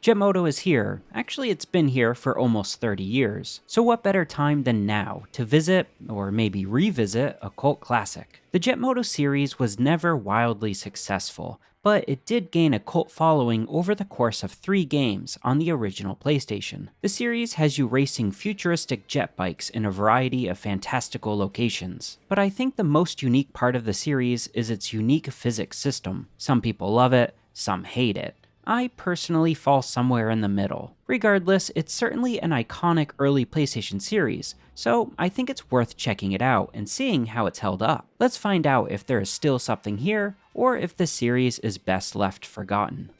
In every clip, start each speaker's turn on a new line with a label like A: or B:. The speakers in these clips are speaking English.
A: Jet Moto is here. Actually, it's been here for almost 30 years. So what better time than now to visit, or maybe revisit, a cult classic? The Jet Moto series was never wildly successful, but it did gain a cult following over the course of 3 games on the original PlayStation. The series has you racing futuristic jet bikes in a variety of fantastical locations. But I think the most unique part of the series is its unique physics system. Some people love it, some hate it. I personally fall somewhere in the middle. Regardless, it's certainly an iconic early PlayStation series, so I think it's worth checking it out and seeing how it's held up. Let's find out if there is still something here, or if the series is best left forgotten.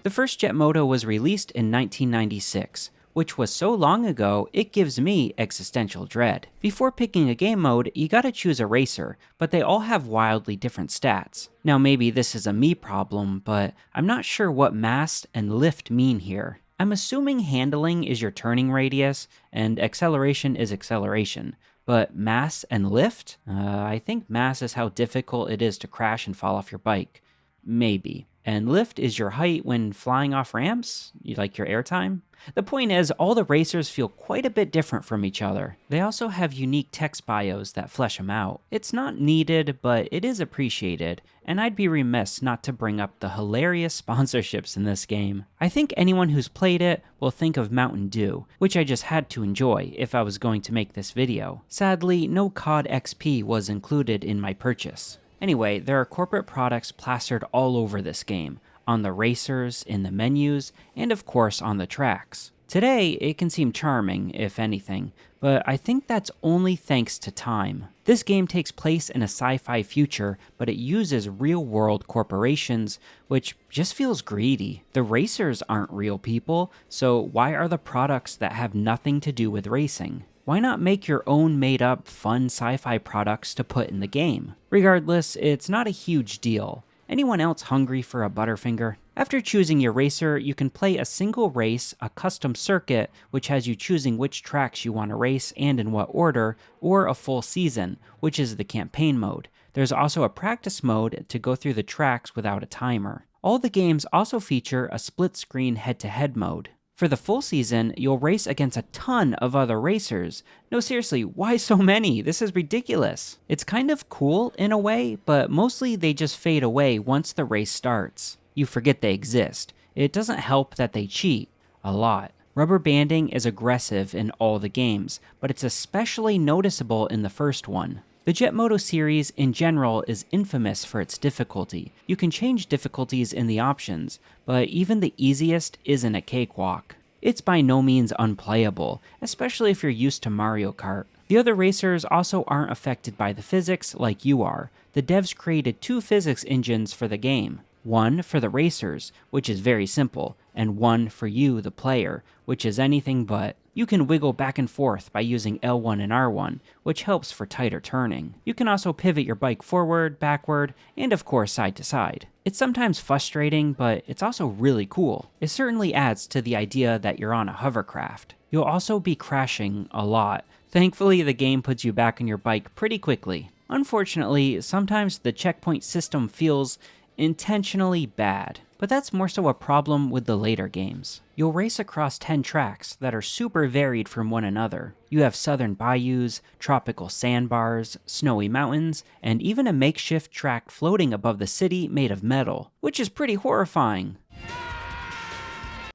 A: The first Jet Moto was released in 1996, which was so long ago it gives me existential dread. Before picking a game mode, you gotta choose a racer, but they all have wildly different stats. Now maybe this is a me problem, but I'm not sure what mass and lift mean here. I'm assuming handling is your turning radius, and acceleration is acceleration. But mass and lift? I think mass is how difficult it is to crash and fall off your bike. Maybe. And lift is your height when flying off ramps? You like your airtime? The point is, all the racers feel quite a bit different from each other. They also have unique text bios that flesh them out. It's not needed, but it is appreciated, and I'd be remiss not to bring up the hilarious sponsorships in this game. I think anyone who's played it will think of Mountain Dew, which I just had to enjoy if I was going to make this video. Sadly, no COD XP was included in my purchase. Anyway, there are corporate products plastered all over this game, on the racers, in the menus, and of course on the tracks. Today, it can seem charming, if anything, but I think that's only thanks to time. This game takes place in a sci-fi future, but it uses real-world corporations, which just feels greedy. The racers aren't real people, so why are the products that have nothing to do with racing? Why not make your own made-up, fun sci-fi products to put in the game? Regardless, it's not a huge deal. Anyone else hungry for a Butterfinger? After choosing your racer, you can play a single race, a custom circuit, which has you choosing which tracks you want to race and in what order, or a full season, which is the campaign mode. There's also a practice mode to go through the tracks without a timer. All the games also feature a split-screen head-to-head mode. For the full season, you'll race against a ton of other racers. No, seriously, why so many? This is ridiculous. It's kind of cool in a way, but mostly they just fade away once the race starts. You forget they exist. It doesn't help that they cheat. A lot. Rubber banding is aggressive in all the games, but it's especially noticeable in the first one. The Jet Moto series in general is infamous for its difficulty. You can change difficulties in the options, but even the easiest isn't a cakewalk. It's by no means unplayable, especially if you're used to Mario Kart. The other racers also aren't affected by the physics like you are. The devs created 2 physics engines for the game. One for the racers, which is very simple, and one for you, the player, which is anything but. You can wiggle back and forth by using L1 and R1, which helps for tighter turning. You can also pivot your bike forward, backward, and of course side to side. It's sometimes frustrating, but it's also really cool. It certainly adds to the idea that you're on a hovercraft. You'll also be crashing a lot. Thankfully, the game puts you back on your bike pretty quickly. Unfortunately, sometimes the checkpoint system feels intentionally bad, but that's more so a problem with the later games. You'll race across 10 tracks that are super varied from one another. You have southern bayous, tropical sandbars, snowy mountains, and even a makeshift track floating above the city made of metal, which is pretty horrifying.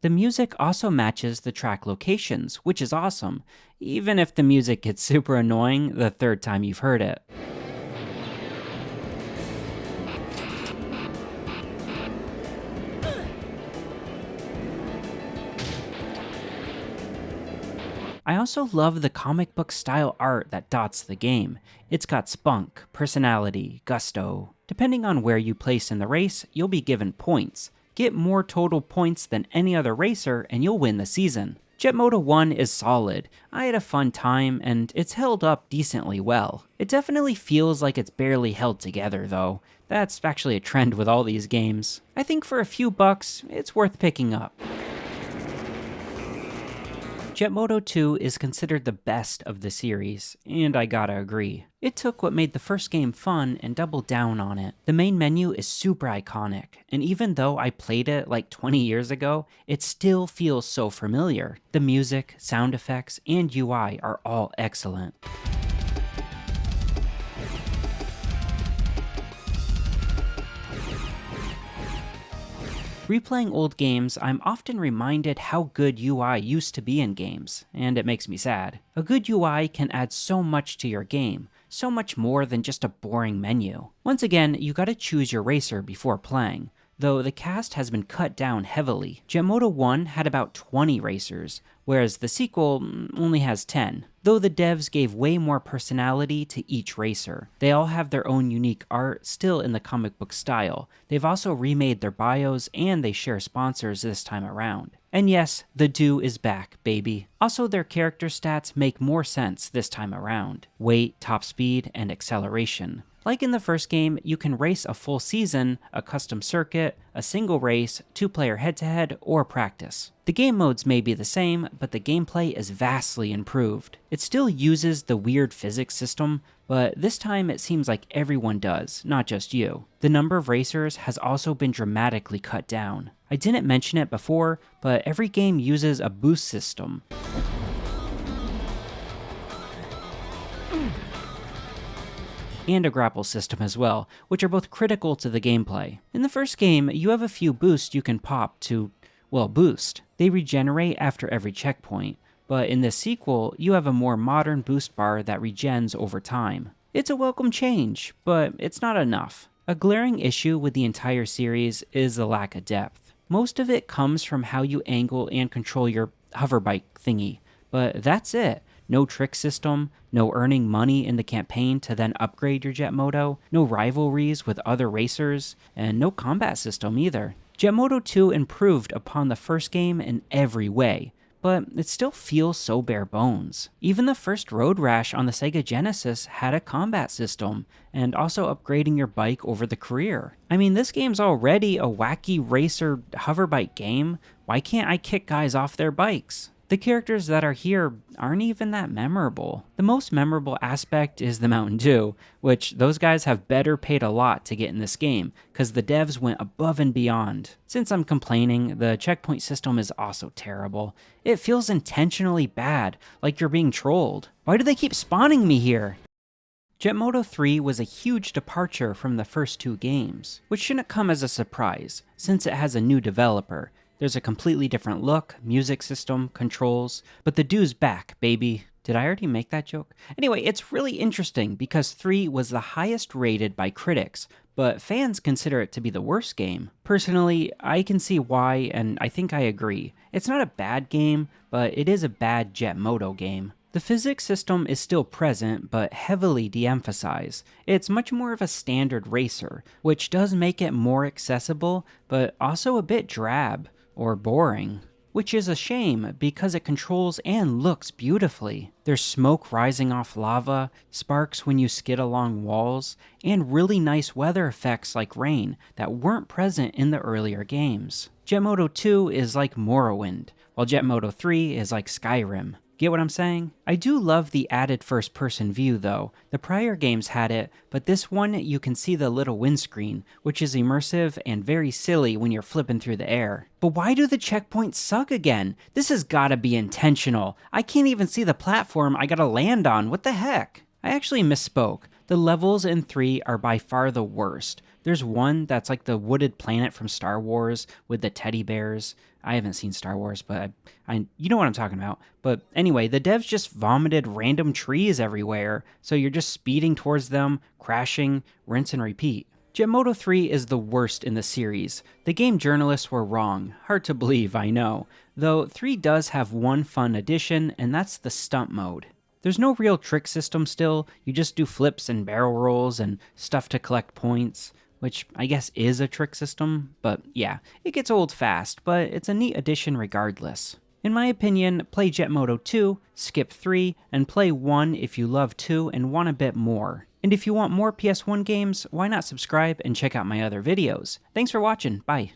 A: The music also matches the track locations, which is awesome, even if the music gets super annoying the third time you've heard it. I also love the comic book style art that dots the game. It's got spunk, personality, gusto. Depending on where you place in the race, you'll be given points. Get more total points than any other racer and you'll win the season. Jet Moto 1 is solid. I had a fun time and it's held up decently well. It definitely feels like it's barely held together though. That's actually a trend with all these games. I think for a few bucks, it's worth picking up. Jet Moto 2 is considered the best of the series, and I gotta agree. It took what made the first game fun and doubled down on it. The main menu is super iconic, and even though I played it like 20 years ago, it still feels so familiar. The music, sound effects, and UI are all excellent. Replaying old games, I'm often reminded how good UI used to be in games, and it makes me sad. A good UI can add so much to your game, so much more than just a boring menu. Once again, you gotta choose your racer before playing, though the cast has been cut down heavily. Jet Moto 1 had about 20 racers, whereas the sequel only has 10. Though the devs gave way more personality to each racer. They all have their own unique art, still in the comic book style. They've also remade their bios, and they share sponsors this time around. And yes, the do is back, baby. Also, their character stats make more sense this time around. Weight, top speed, and acceleration. Like in the first game, you can race a full season, a custom circuit, a single race, 2-player head-to-head, or practice. The game modes may be the same, but the gameplay is vastly improved. It still uses the weird physics system, but this time it seems like everyone does, not just you. The number of racers has also been dramatically cut down. I didn't mention it before, but every game uses a boost system. And a grapple system as well, which are both critical to the gameplay. In the first game, you have a few boosts you can pop to, well, boost. They regenerate after every checkpoint, but in this sequel, you have a more modern boost bar that regens over time. It's a welcome change, but it's not enough. A glaring issue with the entire series is the lack of depth. Most of it comes from how you angle and control your hoverbike thingy, but that's it. No trick system, no earning money in the campaign to then upgrade your Jet Moto, no rivalries with other racers, and no combat system either. Jet Moto 2 improved upon the first game in every way, but it still feels so bare bones. Even the first Road Rash on the Sega Genesis had a combat system, and also upgrading your bike over the career. I mean, this game's already a wacky racer hoverbike game. Why can't I kick guys off their bikes? The characters that are here aren't even that memorable. The most memorable aspect is the Mountain Dew, which those guys have better paid a lot to get in this game, because the devs went above and beyond. Since I'm complaining, the checkpoint system is also terrible. It feels intentionally bad, like you're being trolled. Why do they keep spawning me here? Jet Moto 3 was a huge departure from the first two games, which shouldn't come as a surprise, since it has a new developer. There's a completely different look, music system, controls, but the dude's back, baby. Did I already make that joke? Anyway, it's really interesting because 3 was the highest rated by critics, but fans consider it to be the worst game. Personally, I can see why, and I think I agree. It's not a bad game, but it is a bad Jet Moto game. The physics system is still present, but heavily de-emphasized. It's much more of a standard racer, which does make it more accessible, but also a bit drab. Or boring, which is a shame because it controls and looks beautifully. There's smoke rising off lava, sparks when you skid along walls, and really nice weather effects like rain that weren't present in the earlier games. Jet Moto 2 is like Morrowind, while Jet Moto 3 is like Skyrim. Get what I'm saying? I do love the added first-person view though. The prior games had it, but this one you can see the little windscreen, which is immersive and very silly when you're flipping through the air. But why do the checkpoints suck again? This has gotta be intentional. I can't even see the platform I gotta land on, what the heck? I actually misspoke. The levels in 3 are by far the worst. There's one that's like the wooded planet from Star Wars with the teddy bears. I haven't seen Star Wars, but you know what I'm talking about. But anyway, the devs just vomited random trees everywhere, so you're just speeding towards them, crashing, rinse and repeat. Jet Moto 3 is the worst in the series. The game journalists were wrong. Hard to believe, I know. Though 3 does have one fun addition, and that's the stunt mode. There's no real trick system still, you just do flips and barrel rolls and stuff to collect points, which I guess is a trick system, but yeah, it gets old fast, but it's a neat addition regardless. In my opinion, play Jet Moto 2, skip 3, and play 1 if you love 2 and want a bit more. And if you want more PS1 games, why not subscribe and check out my other videos. Thanks for watching, bye.